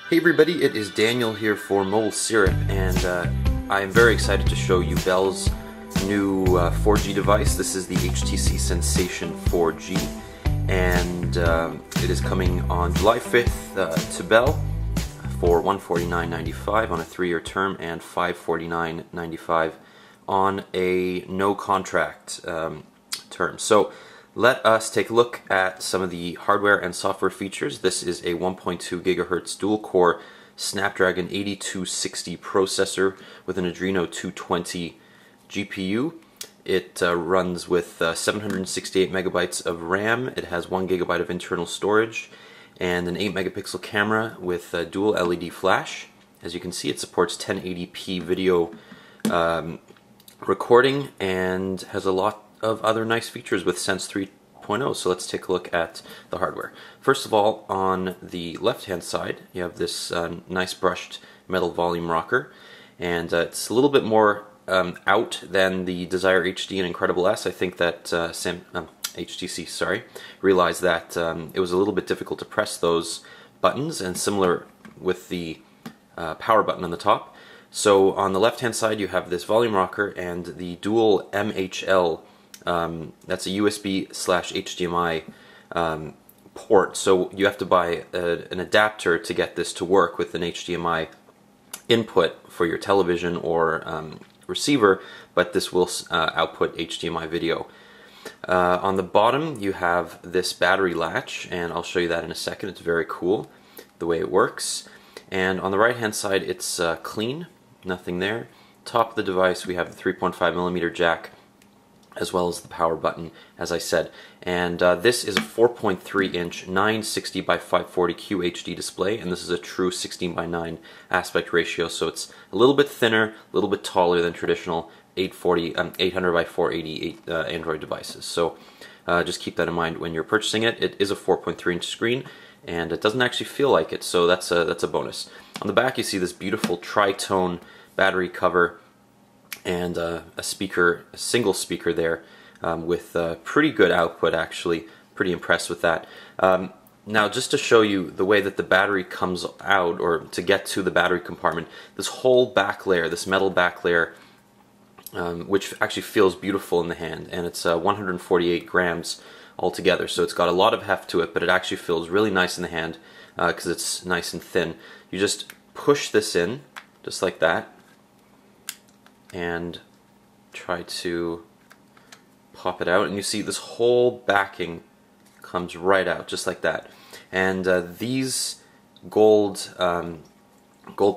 Hey everybody, it is Daniel here for Mole Syrup, and I am very excited to show you Bell's new 4G device. This is the HTC Sensation 4G, and it is coming on July 5th to Bell for $149.95 on a 3-year term and $549.95 on a no contract term. So let us take a look at some of the hardware and software features. This is a 1.2 gigahertz dual-core Snapdragon 8260 processor with an Adreno 220 GPU. It runs with 768 megabytes of RAM. It has 1 gigabyte of internal storage and an 8 megapixel camera with dual LED flash. As you can see, it supports 1080p video recording and has a lot of other nice features with Sense 3.0. So let's take a look at the hardware. First of all, on the left hand side you have this nice brushed metal volume rocker, and it's a little bit more out than the Desire HD and Incredible S. I think that HTC realized that it was a little bit difficult to press those buttons, and similar with the power button on the top. So on the left hand side you have this volume rocker and the dual MHL, that's a USB/HDMI port, so you have to buy an adapter to get this to work with an HDMI input for your television or receiver, but this will output HDMI video. On the bottom you have this battery latch, and I'll show you that in a second. It's very cool the way it works. And on the right hand side it's clean, nothing there. Top of the device we have the 3.5mm jack, as well as the power button, as I said. And this is a 4.3-inch 960 by 540 QHD display, and this is a true 16:9 aspect ratio, so it's a little bit thinner, a little bit taller than traditional 800 by 480 Android devices. So just keep that in mind when you're purchasing it. It is a 4.3-inch screen, and it doesn't actually feel like it, so that's a bonus. On the back you see this beautiful tri-tone battery cover, and a single speaker there with pretty good output, actually. Pretty impressed with that. Now, just to show you the way that the battery comes out, or to get to the battery compartment, this whole back layer, this metal back layer, which actually feels beautiful in the hand, and it's 148 grams altogether, so it's got a lot of heft to it, but it actually feels really nice in the hand because it's nice and thin. You just push this in, just like that, and try to pop it out, and you see this whole backing comes right out just like that. And these gold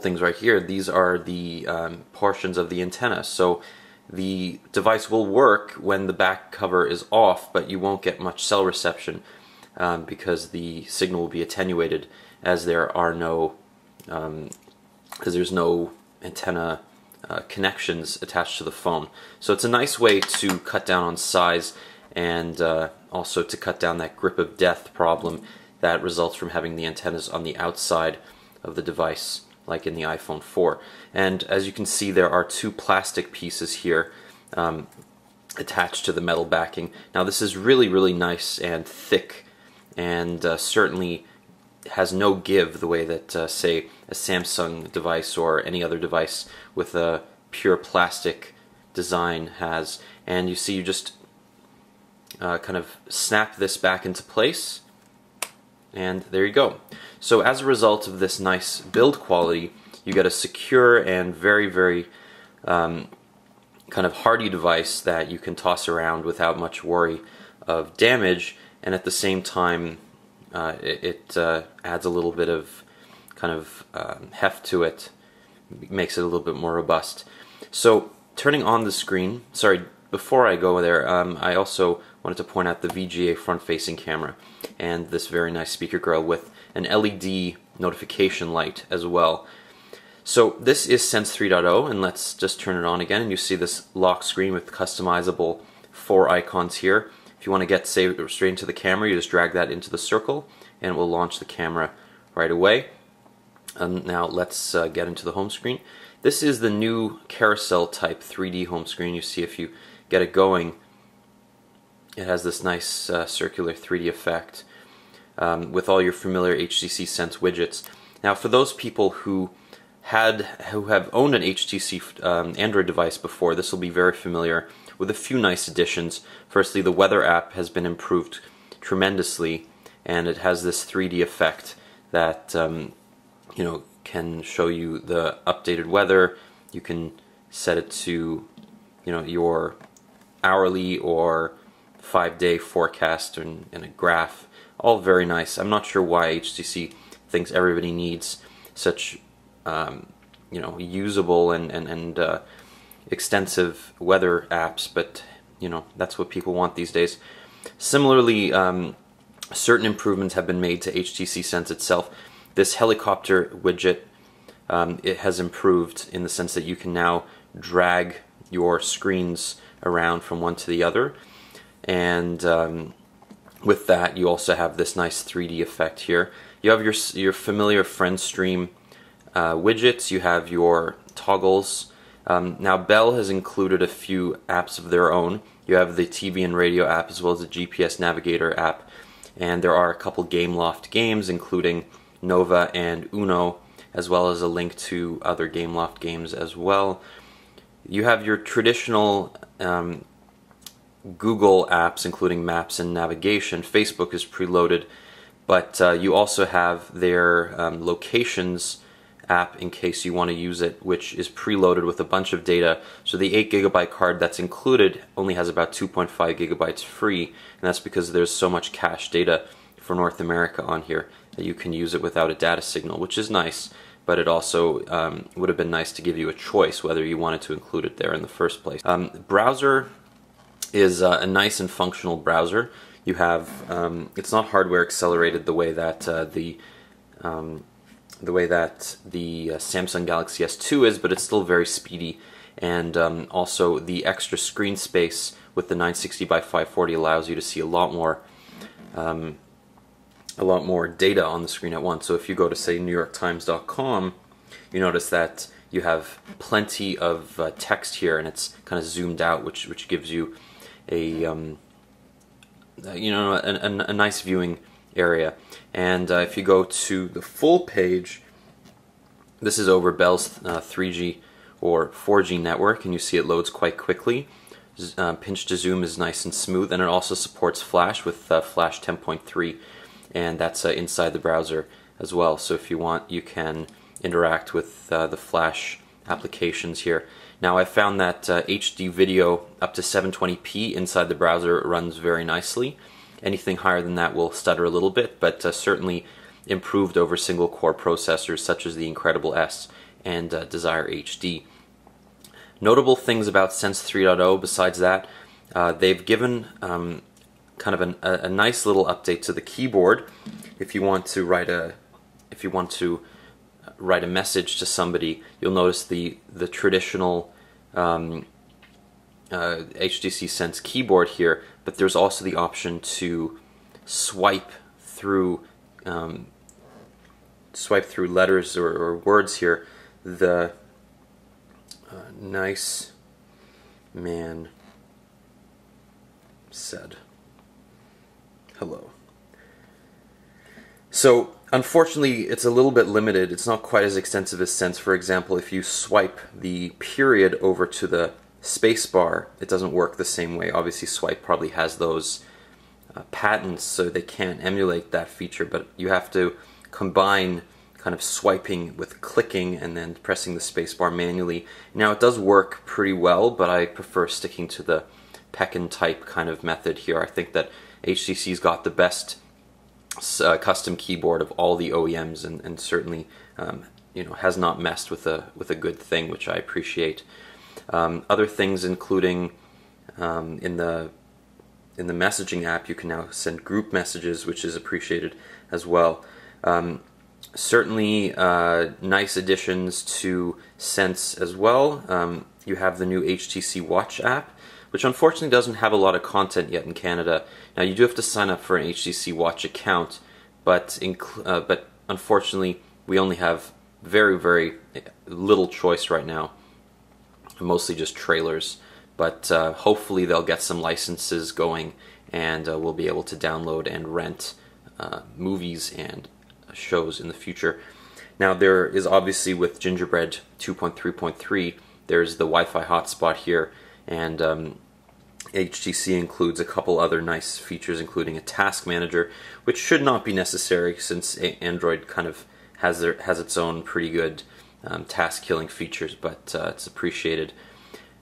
things right here, these are the portions of the antenna. So the device will work when the back cover is off, but you won't get much cell reception because the signal will be attenuated, as there are no there's no antenna connections attached to the phone. So it's a nice way to cut down on size, and also to cut down that grip of death problem that results from having the antennas on the outside of the device, like in the iPhone 4. And as you can see, there are two plastic pieces here attached to the metal backing. Now this is really nice and thick, and certainly has no give the way that say a Samsung device or any other device with a pure plastic design has. And you see, you just kind of snap this back into place, and there you go. So as a result of this nice build quality, you get a secure and very kind of hardy device that you can toss around without much worry of damage, and at the same time it adds a little bit of kind of heft to it, makes it a little bit more robust. So turning on the screen, before I go there, I also wanted to point out the VGA front-facing camera and this very nice speaker grill with an LED notification light as well. So this is Sense 3.0, and let's just turn it on again, and you see this lock screen with customizable 4 icons here. If you want to get, say, straight into the camera, you just drag that into the circle and it will launch the camera right away. Now let's get into the home screen. This is the new carousel type 3D home screen. You see, if you get it going, it has this nice circular 3D effect with all your familiar HTC Sense widgets. Now, for those people who have owned an HTC Android device before, this will be very familiar with a few nice additions. Firstly, the weather app has been improved tremendously, and it has this 3D effect that can show you the updated weather. You can set it to your hourly or 5-day forecast in a graph. All very nice. I'm not sure why HTC thinks everybody needs such usable and extensive weather apps, but that's what people want these days. Similarly, certain improvements have been made to HTC Sense itself. This helicopter widget, it has improved in the sense that you can now drag your screens around from one to the other, and with that you also have this nice 3D effect here. You have your familiar friend stream widgets, you have your toggles. Now Bell has included a few apps of their own. You have the TV and radio app as well as the GPS Navigator app, and there are a couple Gameloft games including Nova and Uno, as well as a link to other Gameloft games as well. You have your traditional Google apps including Maps and Navigation. Facebook is preloaded, but you also have their Locations app in case you want to use it, which is preloaded with a bunch of data. So the 8GB card that's included only has about 2.5 gigabytes free, and that's because there's so much cache data for North America on here that you can use it without a data signal, which is nice, but it also would have been nice to give you a choice whether you wanted to include it there in the first place. Browser is a nice and functional browser. You have it's not hardware accelerated the way that the Samsung Galaxy S2 is, but it's still very speedy, and also the extra screen space with the 960 by 540 allows you to see a lot more data on the screen at once. So if you go to, say, NewYorkTimes.com, you notice that you have plenty of text here, and it's kind of zoomed out, which gives you a a nice viewing area. And if you go to the full page, this is over Bell's 3G or 4G network, and you see it loads quite quickly. Pinch to zoom is nice and smooth, and it also supports Flash with Flash 10.3, and that's inside the browser as well. So if you want, you can interact with the Flash applications here. Now I found that HD video up to 720p inside the browser runs very nicely. Anything higher than that will stutter a little bit, but certainly improved over single-core processors such as the Incredible S and Desire HD. Notable things about Sense 3.0 besides that, they've given kind of a nice little update to the keyboard. If you want to write a message to somebody, you'll notice the traditional HTC Sense keyboard here, but there's also the option to swipe through letters or words here. The nice man said hello. So unfortunately, it's a little bit limited. It's not quite as extensive as Sense. For example, if you swipe the period over to the space bar, it doesn't work the same way. Obviously, Swipe probably has those patents, so they can't emulate that feature, but you have to combine kind of swiping with clicking and then pressing the space bar manually. Now, it does work pretty well, but I prefer sticking to the peck and type kind of method here. I think that HTC's got the best custom keyboard of all the OEMs, and certainly has not messed with a good thing, which I appreciate. Other things including in the messaging app, you can now send group messages, which is appreciated as well. Certainly nice additions to Sense as well. You have the new HTC Watch app, which unfortunately doesn't have a lot of content yet in Canada. Now, you do have to sign up for an HTC Watch account, but unfortunately we only have very, very little choice right now, mostly just trailers. But hopefully they'll get some licenses going, and we'll be able to download and rent movies and shows in the future. Now there is obviously with Gingerbread 2.3.3, there's the Wi-Fi hotspot here, and HTC includes a couple other nice features, including a task manager, which should not be necessary since Android kind of has its own pretty good task killing features, but it's appreciated.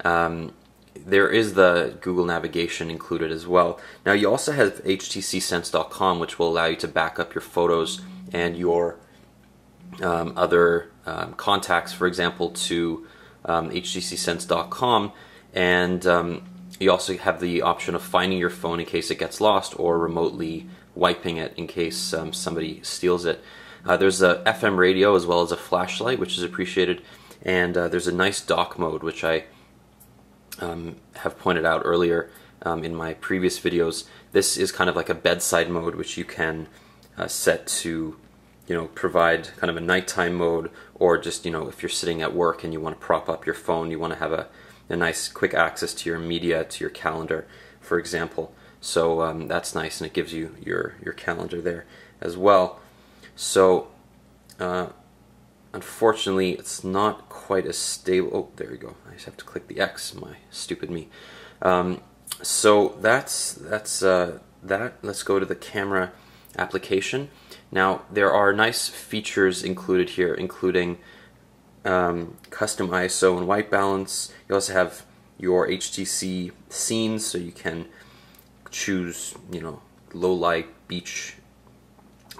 There is the Google navigation included as well. Now you also have HTCSense.com, which will allow you to back up your photos and your other contacts, for example, to HTCSense.com, and you also have the option of finding your phone in case it gets lost, or remotely wiping it in case somebody steals it. There's a FM radio as well as a flashlight, which is appreciated, and there's a nice dock mode, which I have pointed out earlier in my previous videos. This is kind of like a bedside mode, which you can set to, you know, provide kind of a nighttime mode, or just, you know, if you're sitting at work and you want to prop up your phone, you want to have a nice quick access to your media, to your calendar, for example. So that's nice, and it gives you your calendar there as well. So unfortunately, it's not quite as stable. Oh, there we go. I just have to click the X. My stupid me. So that's that. Let's go to the camera application. Now there are nice features included here, including custom ISO and white balance. You also have your HTC scenes, so you can choose, you know, low light, beach,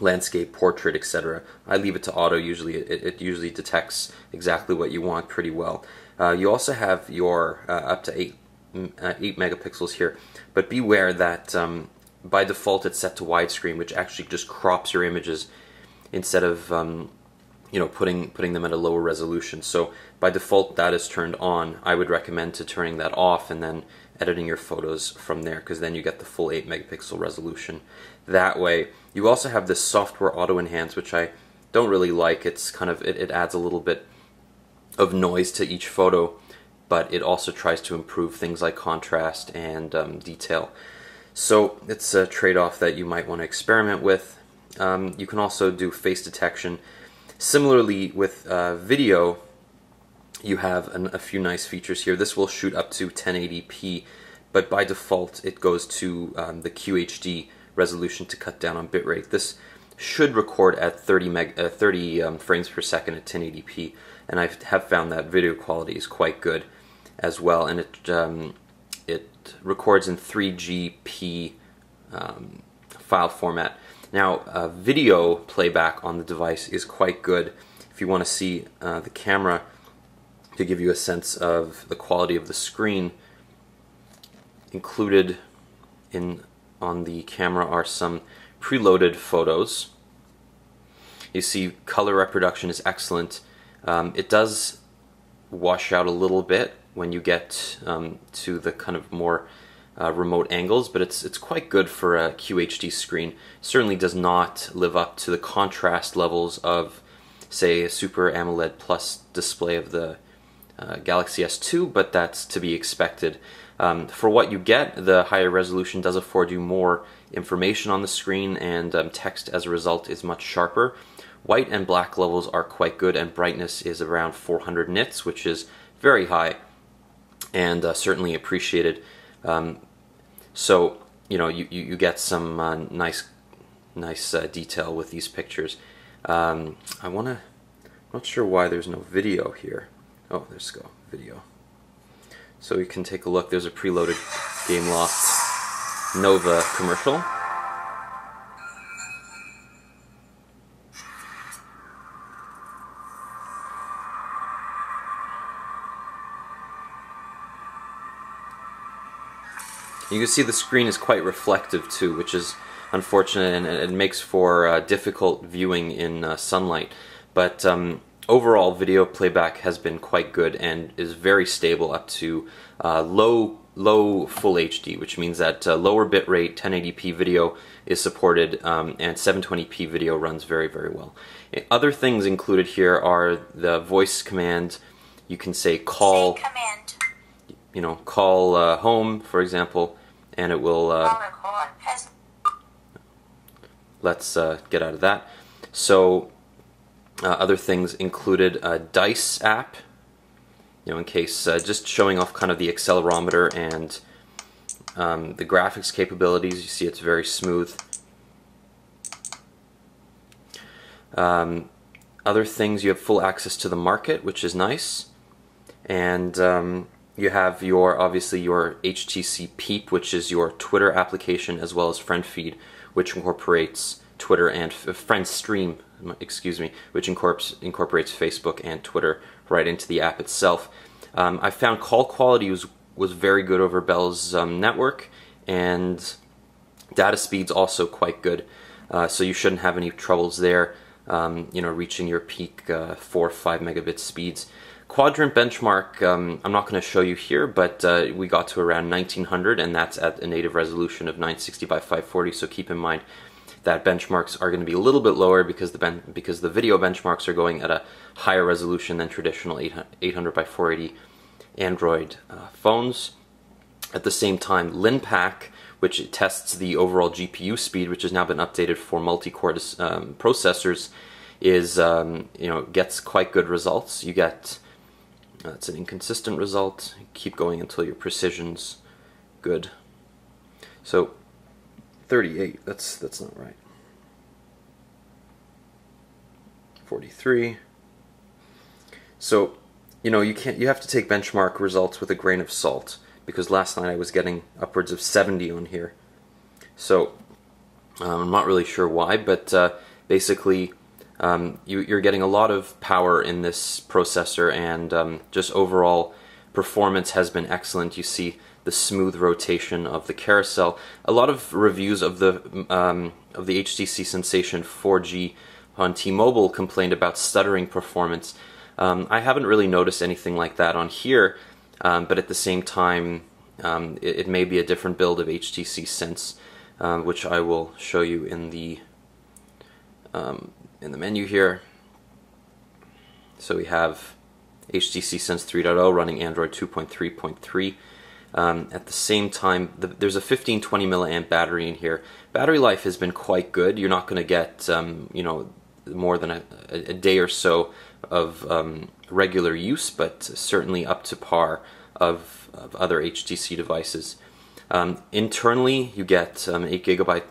landscape, portrait, etc. I leave it to auto. Usually it usually detects exactly what you want pretty well. You also have your up to 8 megapixels here, but beware that by default it's set to widescreen, which actually just crops your images instead of you know, putting them at a lower resolution. So by default that is turned on. I would recommend to turning that off and then editing your photos from there, because then you get the full 8 megapixel resolution that way. You also have this software auto enhance, which I don't really like. It's kind of, it adds a little bit of noise to each photo, but it also tries to improve things like contrast and detail. So it's a trade-off that you might want to experiment with. You can also do face detection. Similarly with video, you have a few nice features here. This will shoot up to 1080p, but by default it goes to the QHD resolution to cut down on bitrate. This should record at 30 frames per second at 1080p, and I have found that video quality is quite good as well, and it records in 3GP file format. Now video playback on the device is quite good. If you want to see the camera, to give you a sense of the quality of the screen, included on the camera are some preloaded photos. You see color reproduction is excellent. It does wash out a little bit when you get to the kind of more remote angles, but it's quite good for a QHD screen. Certainly does not live up to the contrast levels of, say, a Super AMOLED Plus display of the Galaxy S2, but that's to be expected. For what you get, the higher resolution does afford you more information on the screen, and text as a result is much sharper. White and black levels are quite good, and brightness is around 400 nits, which is very high and certainly appreciated. So you know, you get some nice detail with these pictures. I'm not sure why there's no video here. Oh, there's go video. So you can take a look. There's a preloaded Gameloft Nova commercial. You can see the screen is quite reflective too, which is unfortunate, and it makes for difficult viewing in sunlight. But overall, video playback has been quite good and is very stable up to low full HD, which means that lower bitrate 1080p video is supported, and 720p video runs very, very well. Other things included here are the voice command. You can say call, you know, call home, for example, and it will let's get out of that. So Other things included a dice app, in case, just showing off kind of the accelerometer and the graphics capabilities. You see it's very smooth. Other things, you have full access to the market, which is nice. And you have obviously your HTC Peep, which is your Twitter application, as well as Friend Feed, which incorporates Twitter, and Friend Stream, excuse me, which incorporates Facebook and Twitter right into the app itself. I found call quality was very good over Bell's network, and data speed's also quite good, so you shouldn't have any troubles there, reaching your peak 4 or 5 megabit speeds. Quadrant benchmark, I'm not going to show you here, but we got to around 1900, and that's at a native resolution of 960 by 540, so keep in mind that benchmarks are going to be a little bit lower because the video benchmarks are going at a higher resolution than traditional 800 by 480 Android phones. At the same time, LinPack, which tests the overall GPU speed, which has now been updated for multi-core processors, gets quite good results. You get it's an inconsistent result. Keep going until your precision's good. So 38, that's not right. 43. So, you have to take benchmark results with a grain of salt, because last night I was getting upwards of 70 on here. So, I'm not really sure why, but basically you're getting a lot of power in this processor, and just overall performance has been excellent. You see the smooth rotation of the carousel. A lot of reviews of the HTC Sensation 4G on T-Mobile complained about stuttering performance. I haven't really noticed anything like that on here, but at the same time, it may be a different build of HTC Sense, which I will show you in the menu here. So we have HTC Sense 3.0 running Android 2.3.3. At the same time, there's a 1520 milliamp battery in here. Battery life has been quite good. You're not going to get more than a day or so of regular use, but certainly up to par of other HTC devices. Internally, you get 8 gigabyte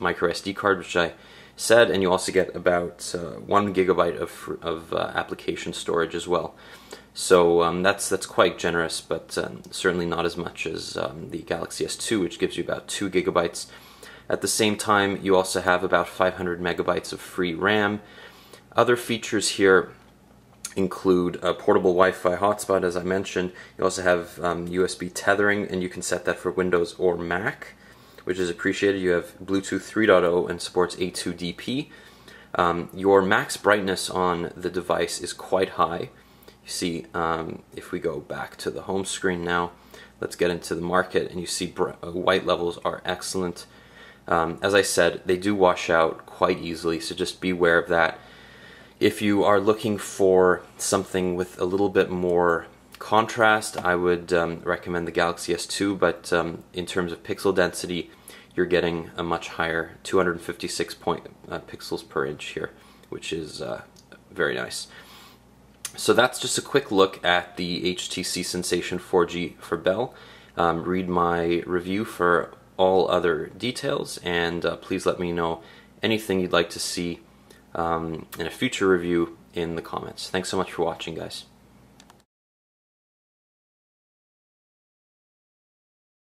micro SD card, which I said, and you also get about 1 gigabyte of application storage as well. So that's quite generous, but certainly not as much as the Galaxy S2, which gives you about 2 gigabytes. At the same time, you also have about 500 megabytes of free RAM. Other features here include a portable Wi-Fi hotspot, as I mentioned. You also have USB tethering, and you can set that for Windows or Mac, which is appreciated. You have Bluetooth 3.0 and supports A2DP. Your max brightness on the device is quite high. You see, if we go back to the home screen now, let's get into the market, and you see white levels are excellent. As I said, they do wash out quite easily, so just beware of that. If you are looking for something with a little bit more contrast, I would recommend the Galaxy S2, but in terms of pixel density, you're getting a much higher 256 pixels per inch here, which is very nice. So that's just a quick look at the HTC Sensation 4G for Bell. Read my review for all other details, and please let me know anything you'd like to see in a future review in the comments. Thanks so much for watching, guys.